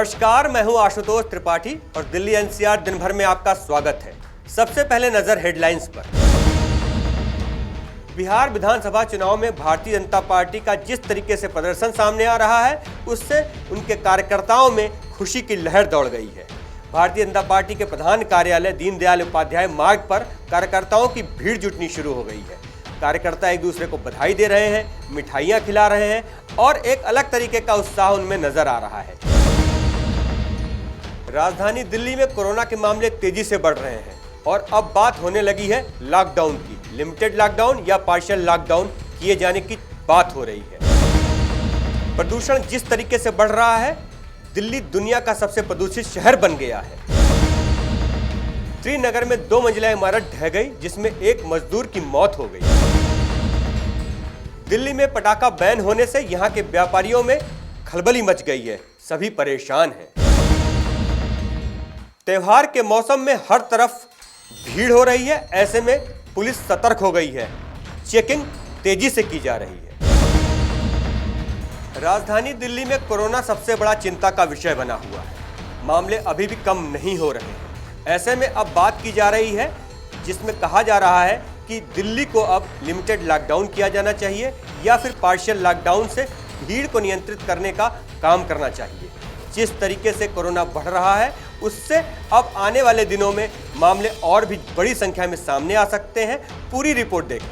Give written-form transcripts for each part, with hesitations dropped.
नमस्कार, मैं हूं आशुतोष त्रिपाठी और दिल्ली एनसीआर दिन भर में आपका स्वागत है। सबसे पहले नजर हेडलाइंस पर। बिहार विधानसभा चुनाव में भारतीय जनता पार्टी का जिस तरीके से प्रदर्शन सामने आ रहा है, उससे उनके कार्यकर्ताओं में खुशी की लहर दौड़ गई है। भारतीय जनता पार्टी के प्रधान कार्यालय दीनदयाल उपाध्याय मार्ग पर कार्यकर्ताओं की भीड़ जुटनी शुरू हो गई है। कार्यकर्ता एक दूसरे को बधाई दे रहे हैं, मिठाइयां खिला रहे हैं और एक अलग तरीके का उत्साह उनमें नजर आ रहा है। राजधानी दिल्ली में कोरोना के मामले तेजी से बढ़ रहे हैं और अब बात होने लगी है लॉकडाउन की। लिमिटेड लॉकडाउन या पार्शियल लॉकडाउन किए जाने की बात हो रही है। प्रदूषण जिस तरीके से बढ़ रहा है, दिल्ली दुनिया का सबसे प्रदूषित शहर बन गया है। श्रीनगर में 2 मंजिला इमारत ढह गई, जिसमें एक मजदूर की मौत हो गई। दिल्ली में पटाखा बैन होने से यहां के व्यापारियों में खलबली मच गई है, सभी परेशान हैं। त्योहार के मौसम में हर तरफ भीड़ हो रही है, ऐसे में पुलिस सतर्क हो गई है, चेकिंग तेजी से की जा रही है। राजधानी दिल्ली में कोरोना सबसे बड़ा चिंता का विषय बना हुआ है। मामले अभी भी कम नहीं हो रहे हैं। ऐसे में अब बात की जा रही है, जिसमें कहा जा रहा है कि दिल्ली को अब लिमिटेड लॉकडाउन किया जाना चाहिए या फिर पार्शियल लॉकडाउन से भीड़ को नियंत्रित करने का काम करना चाहिए। जिस तरीके से कोरोना बढ़ रहा है, उससे अब आने वाले दिनों में मामले और भी बड़ी संख्या में सामने आ सकते हैं। पूरी रिपोर्ट देखें।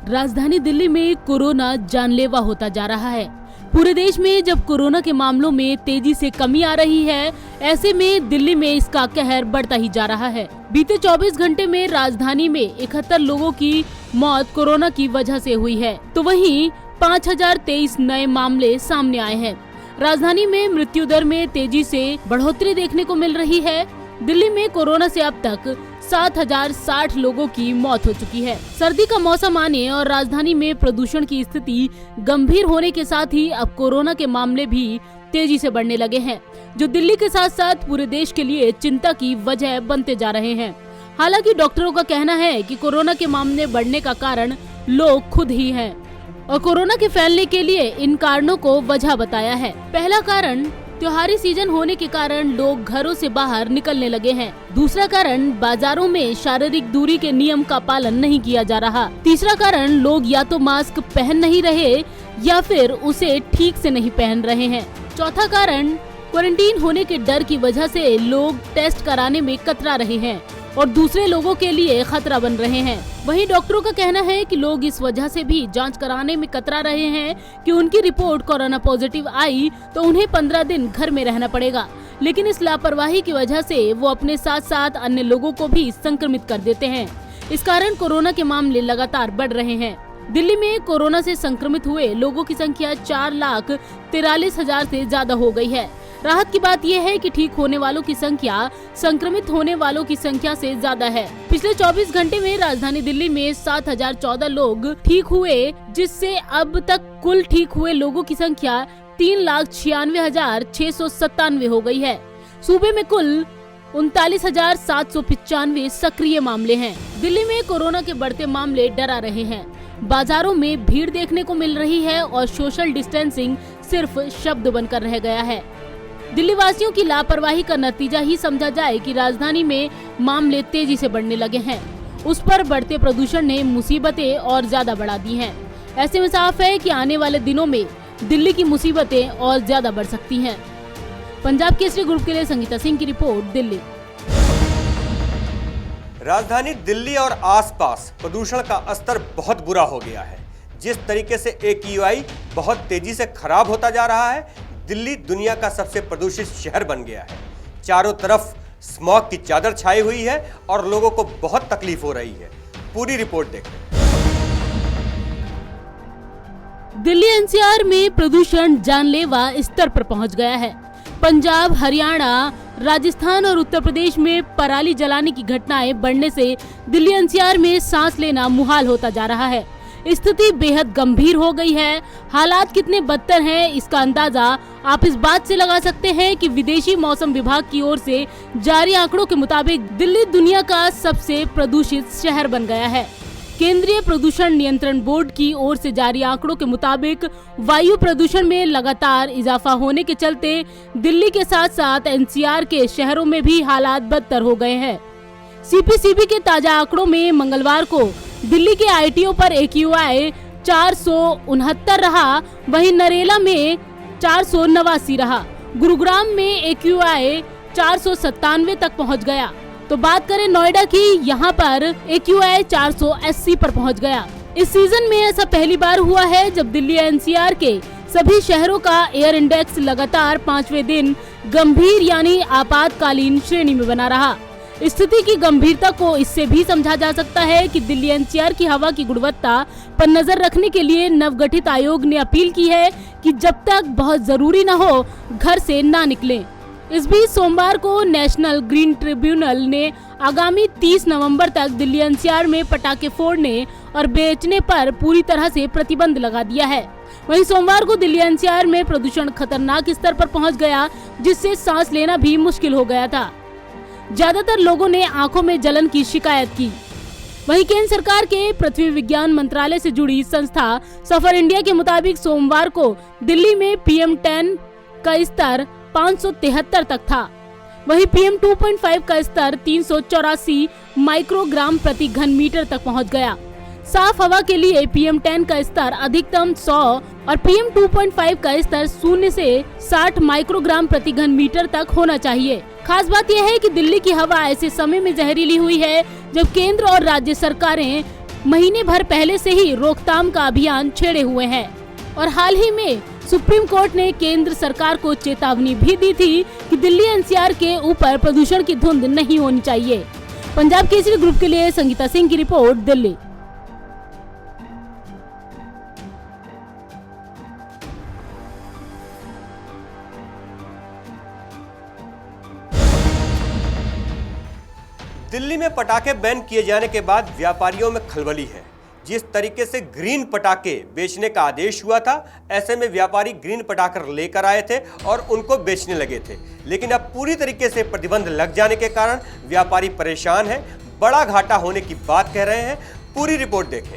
राजधानी दिल्ली में कोरोना जानलेवा होता जा रहा है। पूरे देश में जब कोरोना के मामलों में तेजी से कमी आ रही है, ऐसे में दिल्ली में इसका कहर बढ़ता ही जा रहा है। बीते 24 घंटे में राजधानी में 71 लोगों की मौत कोरोना की वजह से हुई है, तो वहीं 5023 नए मामले सामने आए हैं। राजधानी में मृत्यु दर में तेजी से बढ़ोतरी देखने को मिल रही है। दिल्ली में कोरोना से अब तक 7060 लोगों की मौत हो चुकी है। सर्दी का मौसम आने और राजधानी में प्रदूषण की स्थिति गंभीर होने के साथ ही अब कोरोना के मामले भी तेजी से बढ़ने लगे हैं, जो दिल्ली के साथ साथ पूरे देश के लिए चिंता की वजह बनते जा रहे हैं। हालांकि डॉक्टरों का कहना है कि कोरोना के मामले बढ़ने का कारण लोग खुद ही हैं और कोरोना के फैलने के लिए इन कारणों को वजह बताया है। पहला कारण त्योहारी सीजन होने के कारण लोग घरों से बाहर निकलने लगे हैं। दूसरा कारण बाजारों में शारीरिक दूरी के नियम का पालन नहीं किया जा रहा। तीसरा कारण लोग या तो मास्क पहन नहीं रहे या फिर उसे ठीक से नहीं पहन रहे हैं। चौथा कारण क्वारंटीन होने के डर की वजह से लोग टेस्ट कराने में कतरा रहे हैं और दूसरे लोगों के लिए खतरा बन रहे हैं। वहीं डॉक्टरों का कहना है कि लोग इस वजह से भी जांच कराने में कतरा रहे हैं कि उनकी रिपोर्ट कोरोना पॉजिटिव आई तो उन्हें 15 दिन घर में रहना पड़ेगा, लेकिन इस लापरवाही की वजह से वो अपने साथ साथ अन्य लोगों को भी संक्रमित कर देते हैं। इस कारण कोरोना के मामले लगातार बढ़ रहे हैं। दिल्ली में कोरोना से संक्रमित हुए लोगों की संख्या 4,43,000 से ज्यादा हो गई है। राहत की बात यह है कि ठीक होने वालों की संख्या संक्रमित होने वालों की संख्या से ज्यादा है। पिछले 24 घंटे में राजधानी दिल्ली में 7014 लोग ठीक हुए, जिससे अब तक कुल ठीक हुए लोगों की संख्या 3,96,697 हो गई है। सूबे में कुल 39,795 सक्रिय मामले हैं। दिल्ली में कोरोना के बढ़ते मामले डरा रहे हैं। बाजारों में भीड़ देखने को मिल रही है और सोशल डिस्टेंसिंग सिर्फ शब्द बनकर रह गया है। दिल्ली वासियों की लापरवाही का नतीजा ही समझा जाए कि राजधानी में मामले तेजी से बढ़ने लगे हैं। उस पर बढ़ते प्रदूषण ने मुसीबतें और ज्यादा बढ़ा दी हैं। ऐसे में साफ है कि आने वाले दिनों में दिल्ली की मुसीबतें और ज्यादा बढ़ सकती हैं। पंजाब केसरी ग्रुप के लिए संगीता सिंह की रिपोर्ट, दिल्ली। राजधानी दिल्ली और आसपास प्रदूषण का स्तर बहुत बुरा हो गया है। जिस तरीके से AQI बहुत तेजी से खराब होता जा रहा है, दिल्ली दुनिया का सबसे प्रदूषित शहर बन गया है। चारों तरफ स्मॉग की चादर छाई हुई है और लोगों को बहुत तकलीफ हो रही है। पूरी रिपोर्ट देखें। दिल्ली NCR में प्रदूषण जानलेवा स्तर पर पहुंच गया है। पंजाब, हरियाणा, राजस्थान और उत्तर प्रदेश में पराली जलाने की घटनाएं बढ़ने से दिल्ली NCR में सांस लेना मुहाल होता जा रहा है। स्थिति बेहद गंभीर हो गई है। हालात कितने बदतर हैं, इसका अंदाजा आप इस बात से लगा सकते हैं कि विदेशी मौसम विभाग की ओर से जारी आंकड़ों के मुताबिक दिल्ली दुनिया का सबसे प्रदूषित शहर बन गया है। केंद्रीय प्रदूषण नियंत्रण बोर्ड की ओर से जारी आंकड़ों के मुताबिक वायु प्रदूषण में लगातार इजाफा होने के चलते दिल्ली के साथ साथ एनसीआर के शहरों में भी हालात बदतर हो गए हैं। सीपीसीबी के ताजा आंकड़ों में मंगलवार को दिल्ली के आईटीओ पर AQI 469 रहा, वहीं नरेला में 489 रहा। गुरुग्राम में AQI 497 तक पहुंच गया। तो बात करें नोएडा की, यहां पर AQI 480 पर पहुंच गया। इस सीजन में ऐसा पहली बार हुआ है जब दिल्ली एनसीआर के सभी शहरों का एयर इंडेक्स लगातार 5वें दिन गंभीर यानी आपातकालीन श्रेणी में बना रहा। स्थिति की गंभीरता को इससे भी समझा जा सकता है कि दिल्ली एनसीआर की हवा की गुणवत्ता पर नजर रखने के लिए नवगठित आयोग ने अपील की है कि जब तक बहुत जरूरी न हो घर से ना निकलें। इस बीच सोमवार को नेशनल ग्रीन ट्रिब्यूनल ने आगामी 30 नवंबर तक दिल्ली एनसीआर में पटाखे फोड़ने और बेचने पर पूरी तरह से प्रतिबंध लगा दिया है। वहीं सोमवार को दिल्ली एनसीआर में प्रदूषण खतरनाक स्तर पर पहुंच गया, जिससे सांस लेना भी मुश्किल हो गया था। ज्यादातर लोगों ने आंखों में जलन की शिकायत की। वहीं केंद्र सरकार के पृथ्वी विज्ञान मंत्रालय से जुड़ी संस्था सफर इंडिया के मुताबिक सोमवार को दिल्ली में PM10 का स्तर 573 तक था। वहीं PM2.5 का स्तर 384 माइक्रोग्राम प्रति घन मीटर तक पहुंच गया। साफ हवा के लिए PM10 का स्तर अधिकतम 100 और PM2.5 का स्तर 0 से 60 माइक्रोग्राम प्रति घन मीटर तक होना चाहिए। खास बात यह है कि दिल्ली की हवा ऐसे समय में जहरीली हुई है जब केंद्र और राज्य सरकारें महीने भर पहले से ही रोकथाम का अभियान छेड़े हुए हैं। और हाल ही में सुप्रीम कोर्ट ने केंद्र सरकार को चेतावनी भी दी थी कि दिल्ली एनसीआर के ऊपर प्रदूषण की धुंध नहीं होनी चाहिए। पंजाब केसरी ग्रुप के लिए संगीता सिंह की रिपोर्ट, दिल्ली। दिल्ली में पटाखे बैन किए जाने के बाद व्यापारियों में खलबली है। जिस तरीके से ग्रीन पटाखे बेचने का आदेश हुआ था, ऐसे में व्यापारी ग्रीन पटाखे लेकर आए थे और उनको बेचने लगे थे। लेकिन अब पूरी तरीके से प्रतिबंध लग जाने के कारण व्यापारी परेशान हैं, बड़ा घाटा होने की बात कह रहे हैं। पूरी रिपोर्ट देखें।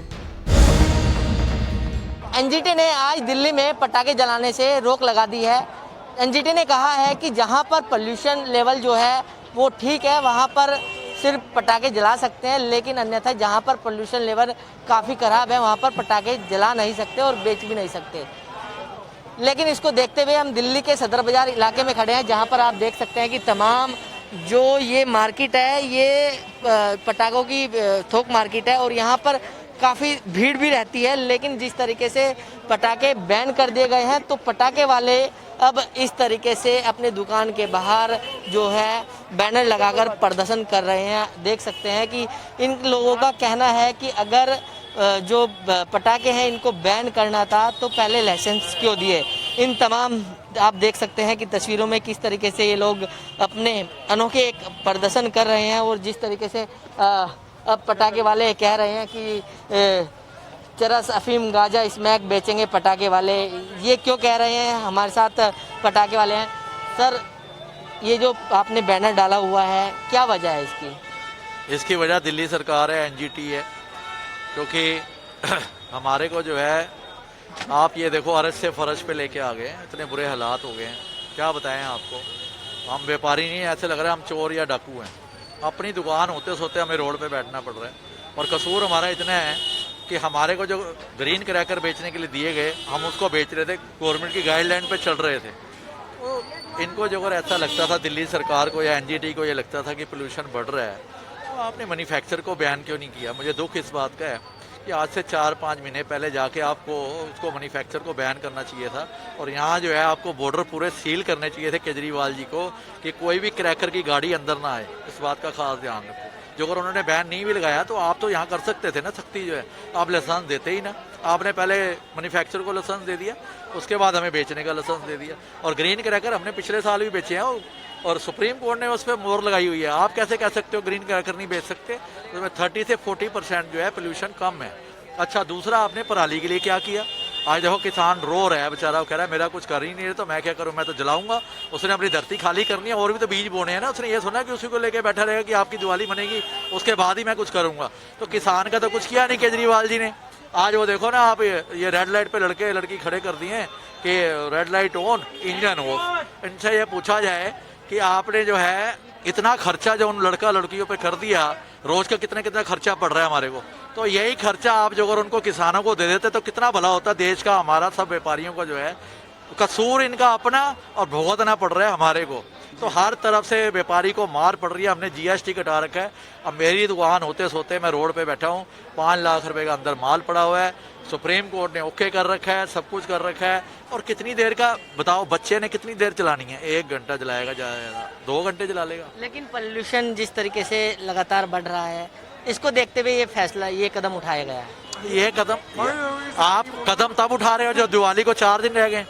एनजीटी ने आज दिल्ली में पटाखे जलाने से रोक लगा दी है। एनजीटी ने कहा है कि जहां पर पोल्यूशन लेवल जो है वो ठीक है, वहां पर सिर्फ पटाखे जला सकते हैं, लेकिन अन्यथा जहां पर पोल्यूशन लेवल काफ़ी खराब है वहां पर पटाखे जला नहीं सकते और बेच भी नहीं सकते। लेकिन इसको देखते हुए हम दिल्ली के सदर बाज़ार इलाके में खड़े हैं, जहां पर आप देख सकते हैं कि तमाम जो ये मार्केट है ये पटाखों की थोक मार्केट है और यहाँ पर काफ़ी भीड़ भी रहती है। लेकिन जिस तरीके से पटाखे बैन कर दिए गए हैं तो पटाखे वाले अब इस तरीके से अपने दुकान के बाहर जो है बैनर लगाकर प्रदर्शन कर रहे हैं। देख सकते हैं कि इन लोगों का कहना है कि अगर जो पटाखे हैं इनको बैन करना था तो पहले लाइसेंस क्यों दिए। इन तमाम आप देख सकते हैं कि तस्वीरों में किस तरीके से ये लोग अपने अनोखे एक प्रदर्शन कर रहे हैं। और जिस तरीके से अब पटाखे वाले कह रहे हैं कि चरस, अफीम, गांजा, स्मैक बेचेंगे पटाखे वाले। ये क्यों कह रहे हैं? हमारे साथ पटाखे वाले हैं। सर, ये जो आपने बैनर डाला हुआ है क्या वजह है इसकी? इसकी वजह दिल्ली सरकार है, एनजीटी है। क्योंकि हमारे को जो है आप ये देखो अरज से फर्श पे लेके आ गए हैं, इतने बुरे हालात हो गए हैं, क्या बताएं आपको। हम व्यापारी नहीं, ऐसे लग रहा है हम चोर या डाकू हैं। अपनी दुकान होते सोते हमें रोड पे बैठना पड़ रहा है। और कसूर हमारा इतना है कि हमारे को जो ग्रीन क्रैकर बेचने के लिए दिए गए हम उसको बेच रहे थे, गवर्नमेंट की गाइडलाइन पे चल रहे थे। तो इनको जो अगर ऐसा लगता था दिल्ली सरकार को या एनजीटी को ये लगता था कि पोल्यूशन बढ़ रहा है तो आपने मैन्युफैक्चर को बैन क्यों नहीं किया। मुझे दुख इस बात का है कि आज से 4-5 महीने पहले जाके आपको उसको मैन्युफैक्चर को बैन करना चाहिए था। और यहाँ जो है आपको बॉर्डर पूरे सील करने चाहिए थे केजरीवाल जी को कि कोई भी क्रैकर की गाड़ी अंदर ना आए। इस बात का खास ध्यान रखो। जो अगर उन्होंने बैन नहीं भी लगाया तो आप तो यहाँ कर सकते थे ना। सख्ती जो है आप लाइसेंस देते ही ना। आपने पहले मैन्युफैक्चर को लाइसेंस दे दिया, उसके बाद हमें बेचने का लाइसेंस दे दिया। और ग्रीन क्रैकर हमने पिछले साल भी बेचे हैं और सुप्रीम कोर्ट ने उस पर मोहर लगाई हुई है। आप कैसे कह सकते हो ग्रीन क्रैकर नहीं बेच सकते? उसमें 30 से 40% जो है पोल्यूशन कम है। अच्छा, दूसरा आपने पराली के लिए क्या किया? आज देखो किसान रो रहा है बेचारा, वो कह रहा है मेरा कुछ कर ही नहीं रहे तो मैं क्या करूं, मैं तो जलाऊंगा। उसने अपनी धरती खाली करनी है, और भी तो बीज बोने हैं ना। उसने ये सुना कि उसी को लेके बैठा रहेगा कि आपकी दिवाली बनेगी उसके बाद ही मैं कुछ करूंगा। तो किसान का तो कुछ किया नहीं केजरीवाल जी ने। आज वो देखो ना आप, ये रेड लाइट पे लड़के लड़की खड़े कर दिए हैं कि red light on engine of. इनसे ये पूछा जाए कि आपने जो है इतना खर्चा जो उन लड़का लड़कियों पे कर दिया, रोज का कितना खर्चा पड़ रहा है हमारे को, तो यही खर्चा आप जो अगर उनको किसानों को दे देते तो कितना भला होता देश का, हमारा, सब व्यापारियों का जो है कसूर इनका अपना और भुगतना पड़ रहा है हमारे को। तो हर तरफ से व्यापारी को मार पड़ रही है। हमने जीएसटी कटा रखा है। अब मेरी दुकान होते सोते मैं रोड पे बैठा हूँ, 5 लाख रुपए का अंदर माल पड़ा हुआ है। सुप्रीम कोर्ट ने ओके कर रखा है, सब कुछ कर रखा है। और कितनी देर का बताओ, बच्चे ने कितनी देर चलानी है? 1 घंटा चलाएगा, ज़्यादा 2 घंटे चला लेगा। लेकिन पोल्यूशन जिस तरीके से लगातार बढ़ रहा है, इसको देखते हुए ये फैसला, ये कदम उठाया गया है। ये कदम आप कदम तब उठा रहे हो जब दिवाली को 4 दिन रह गए।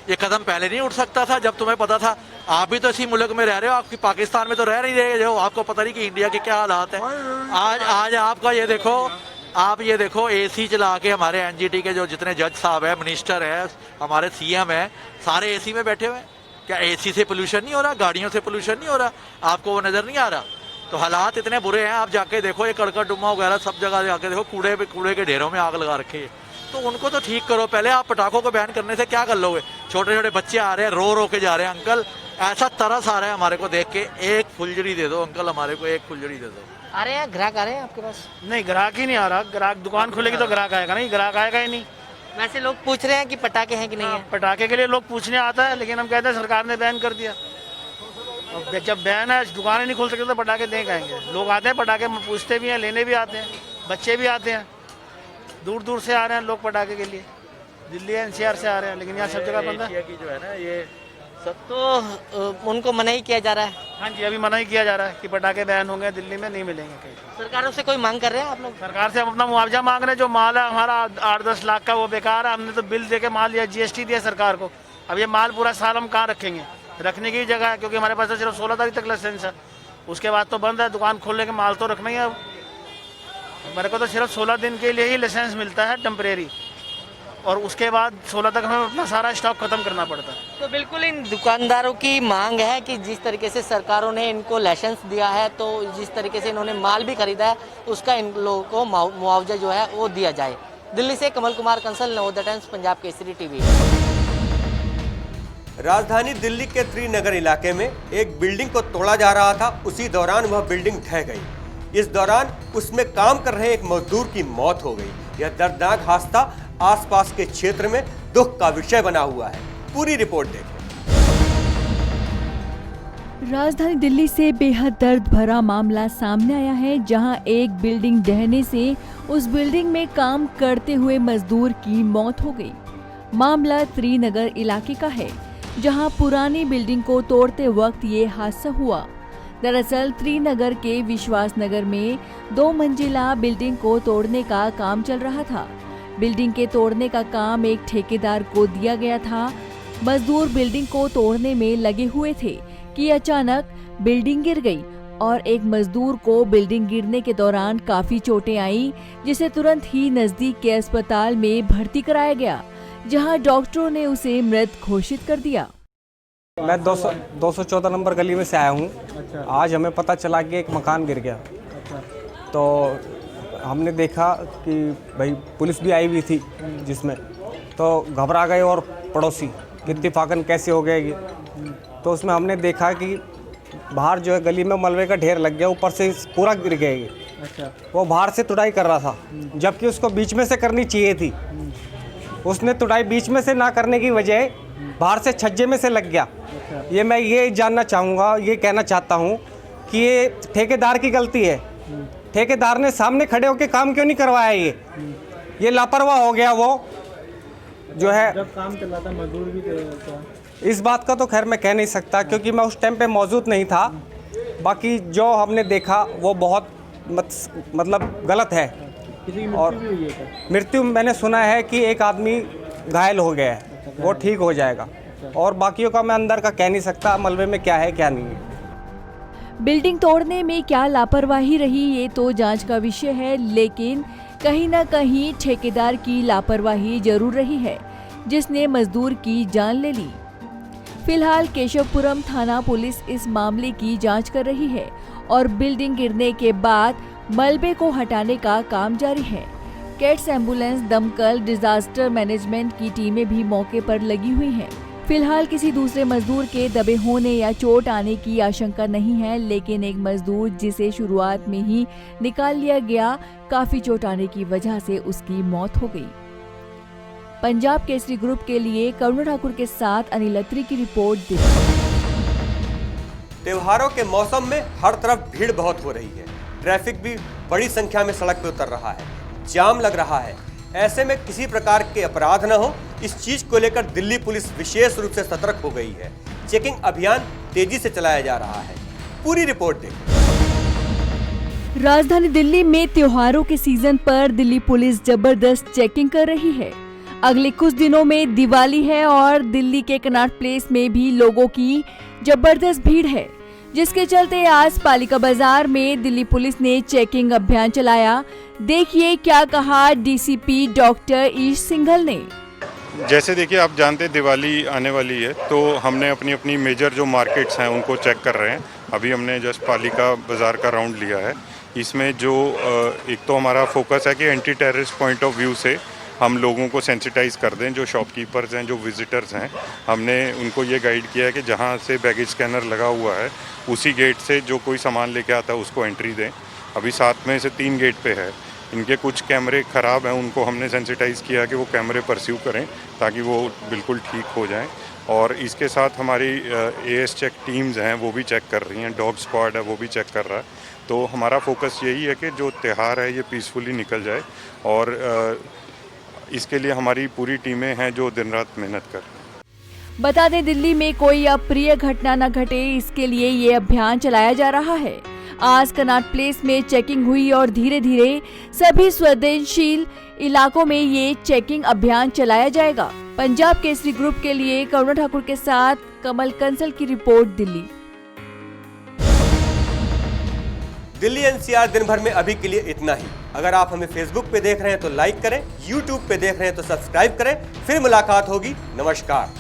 ये कदम पहले नहीं उठ सकता था जब तुम्हें पता था? आप भी तो इसी मुल्क में रह रहे हो, आपकी पाकिस्तान में तो रह नहीं रहे हो, आपको पता नहीं कि इंडिया के क्या हालात है। आज आपका ये देखो, आप ये देखो एसी चला के हमारे एनजीटी के जो जितने जज साहब है, मिनिस्टर है, हमारे सीएम है, सारे एसी में बैठे हुए हैं। क्या एसी से पोल्यूशन नहीं हो रहा? गाड़ियों से पोल्यूशन नहीं हो रहा? आपको वो नजर नहीं आ रहा? तो हालात इतने बुरे हैं। आप जाके देखो, ये कड़कड़ डुम्मा वगैरह सब जगह जाके देखो, कूड़े के ढेरों में आग लगा रखी है। तो उनको तो ठीक करो पहले। आप पटाखों को बैन करने से क्या कर लोगे? छोटे छोटे बच्चे आ रहे हैं, रो के जा रहे हैं। अंकल, ऐसा तरस आ रहा है हमारे को देख के, एक फुलझड़ी दे दो अंकल, हमारे को एक फुलझड़ी दे दो। आ रहे हैं ग्राहक, आ रहे हैं आपके पास? नहीं, ग्राहक ही नहीं आ रहा। ग्राहक दुकान खुलेगी तो ग्राहक आएगा, नहीं ग्राहक आएगा ही नहीं। वैसे लोग पूछ रहे हैं कि पटाखे हैं कि नहीं है। पटाखे के लिए लोग पूछने आता है, लेकिन हम कहते हैं सरकार ने बैन कर दिया। अब जब बैन है, दुकानें नहीं खोल सकते तो पटाखे दें कहेंगे। लोग आते हैं, पटाखे पूछते भी हैं, लेने भी आते हैं, बच्चे भी आते हैं, दूर दूर से आ रहे हैं लोग पटाखे के लिए। दिल्ली एनसीआर से आ रहे हैं, लेकिन यहाँ सब जगह बंद है। की जो है ना ये सब तो उनको मना ही किया जा रहा है। हाँ जी, अभी मना ही किया जा रहा है कि पटाखे बैन होंगे, दिल्ली में नहीं मिलेंगे कहीं। सरकारों से कोई मांग कर रहे हैं आप लोग? सरकार से हम अपना मुआवजा मांग रहे हैं। जो माल है हमारा 8-10 लाख का, वो बेकार है। हमने तो बिल दे के माल लिया, जीएसटी दिया सरकार को। अब ये माल पूरा साल हम कहाँ रखेंगे? रखने की जगह है, क्योंकि हमारे पास तो सिर्फ 16 तारीख तक लाइसेंस है, उसके बाद तो बंद है। दुकान खोलने के माल तो रखना ही है। अब मेरे को तो सिर्फ 16 दिन के लिए ही लाइसेंस मिलता है टेम्परेरी, और उसके बाद 16 तक हमें अपना सारा स्टॉक खत्म करना पड़ता है। तो बिल्कुल इन दुकानदारों की मांग है कि जिस तरीके से सरकारों ने इनको लाइसेंस दिया है, तो जिस तरीके से इन्होंने माल भी खरीदा है, उसका इन लोगों को मुआवजा जो है वो दिया जाए। दिल्ली से कमल कुमार कंसल, नवोदय टाइम्स, पंजाब केसरी टीवी। राजधानी दिल्ली के त्रिनगर इलाके में एक बिल्डिंग को तोड़ा जा रहा था। उसी दौरान वह बिल्डिंग ढह गई। इस दौरान उसमें काम कर रहे एक मजदूर की मौत हो गई। यह दर्दनाक हादसा आसपास के क्षेत्र में दुख का विषय बना हुआ है। पूरी रिपोर्ट देखो। राजधानी दिल्ली से बेहद दर्द भरा मामला सामने आया है, जहां एक बिल्डिंग ढहने से उस बिल्डिंग में काम करते हुए मजदूर की मौत हो गई। मामला त्रिनगर इलाके का है, जहां पुरानी बिल्डिंग को तोड़ते वक्त ये हादसा हुआ। दरअसल त्रिनगर के विश्वास नगर में 2 मंजिला बिल्डिंग को तोड़ने का काम चल रहा था। बिल्डिंग के तोड़ने का काम एक ठेकेदार को दिया गया था। मजदूर बिल्डिंग को तोड़ने में लगे हुए थे कि अचानक बिल्डिंग गिर गई और एक मजदूर को बिल्डिंग गिरने के दौरान काफी चोटें आईं, जिसे तुरंत ही नजदीक के अस्पताल में भर्ती कराया गया, जहां डॉक्टरों ने उसे मृत घोषित कर दिया। मैं 214 नंबर गली में से आया हूँ। अच्छा। आज हमें पता चला कि एक मकान गिर गया। अच्छा। तो हमने देखा कि भाई पुलिस भी आई हुई थी जिसमें, तो घबरा गए और पड़ोसी कि इत्तेफाकन कैसे हो गया ये। तो उसमें हमने देखा कि बाहर जो है गली में मलबे का ढेर लग गया, ऊपर से पूरा गिर गया ये। अच्छा। वो बाहर से तुड़ाई कर रहा था, जबकि उसको बीच में से करनी चाहिए थी। उसने तुड़ाई बीच में से ना करने की वजह बाहर से छज्जे में से लग गया। अच्छा। ये मैं ये जानना चाहूँगा, ये कहना चाहता हूँ कि ये ठेकेदार की गलती है। ठेकेदार ने सामने खड़े होकर काम क्यों नहीं करवाया? ये लापरवाह हो गया। वो जो है जब काम चला था मजदूर भी थे। इस बात का तो खैर मैं कह नहीं सकता, क्योंकि मैं उस टाइम पे मौजूद नहीं था। बाकी जो हमने देखा वो बहुत मतलब गलत है। किसी की और मृत्यु भी हुई है? मृत्यु मैंने सुना है कि एक आदमी घायल हो गया है। अच्छा, वो ठीक हो जाएगा। अच्छा। और बाकियों का मैं अंदर का कह नहीं सकता, मलबे में क्या है क्या नहीं है। बिल्डिंग तोड़ने में क्या लापरवाही रही, ये तो जांच का विषय है, लेकिन कहीं न कहीं ठेकेदार की लापरवाही जरूर रही है, जिसने मजदूर की जान ले ली। फिलहाल केशवपुरम थाना पुलिस इस मामले की जांच कर रही है और बिल्डिंग गिरने के बाद मलबे को हटाने का काम जारी है। कैट्स एम्बुलेंस, दमकल, डिजास्टर मैनेजमेंट की टीमें भी मौके पर लगी हुई हैं। फिलहाल किसी दूसरे मजदूर के दबे होने या चोट आने की आशंका नहीं है, लेकिन एक मजदूर जिसे शुरुआत में ही निकाल लिया गया, काफी चोट आने की वजह से उसकी मौत हो गई। पंजाब केसरी ग्रुप के लिए करुणा ठाकुर के साथ अनिल अत्री की रिपोर्ट। त्योहारों के मौसम में हर तरफ भीड़ बहुत हो रही है, ट्रैफिक भी बड़ी संख्या में सड़क पर उतर रहा है, जाम लग रहा है। ऐसे में किसी प्रकार के अपराध न हो, इस चीज को लेकर दिल्ली पुलिस विशेष रूप से सतर्क हो गई है। चेकिंग अभियान तेजी से चलाया जा रहा है। पूरी रिपोर्ट देखें। राजधानी दिल्ली में त्योहारों के सीजन पर दिल्ली पुलिस जबरदस्त चेकिंग कर रही है। अगले कुछ दिनों में दिवाली है और दिल्ली के कनॉट प्लेस में भी लोगों की जबरदस्त भीड़ है, जिसके चलते आज पालिका बाजार में दिल्ली पुलिस ने चेकिंग अभियान चलाया। देखिए क्या कहा डीसीपी डॉक्टर ईश सिंघल ने। जैसे देखिए, आप जानते हैं दिवाली आने वाली है, तो हमने अपनी अपनी मेजर जो मार्केट्स हैं उनको चेक कर रहे हैं। अभी हमने जस्ट पालिका बाजार का राउंड लिया है। इसमें जो एक तो हमारा फोकस है कि anti terrorist point of view से हम लोगों को सेंसिटाइज कर दें। जो शॉपकीपर्स हैं, जो विजिटर्स हैं, हमने उनको ये गाइड किया है कि जहाँ से बैगेज स्कैनर लगा हुआ है उसी गेट से जो कोई सामान लेके आता है उसको एंट्री दें। अभी 7 में से 3 गेट पे है। इनके कुछ कैमरे ख़राब हैं, उनको हमने सेंसिटाइज़ किया कि वो कैमरे परस्यू करें ताकि वो बिल्कुल ठीक हो जाएं। और इसके साथ हमारी एएस चेक टीम्स हैं, वो भी चेक कर रही हैं। डॉग स्क्वाड है, वो भी चेक कर रहा है। तो हमारा फोकस यही है कि जो त्यौहार है ये पीसफुली निकल जाए, और इसके लिए हमारी पूरी टीमें हैं जो दिन रात मेहनत कर रही हैं। बता दें, दिल्ली में कोई अप्रिय घटना न घटे, इसके लिए ये अभियान चलाया जा रहा है। आज कनॉट प्लेस में चेकिंग हुई और धीरे धीरे सभी संवेदनशील इलाकों में ये चेकिंग अभियान चलाया जाएगा। पंजाब केसरी ग्रुप के लिए करुणा ठाकुर के साथ कमल कंसल की रिपोर्ट, दिल्ली। दिल्ली एनसीआर दिन भर में अभी के लिए इतना ही। अगर आप हमें फेसबुक पे देख रहे हैं तो लाइक करें, यूट्यूब पे देख रहे हैं तो सब्सक्राइब करें। फिर मुलाकात होगी। नमस्कार।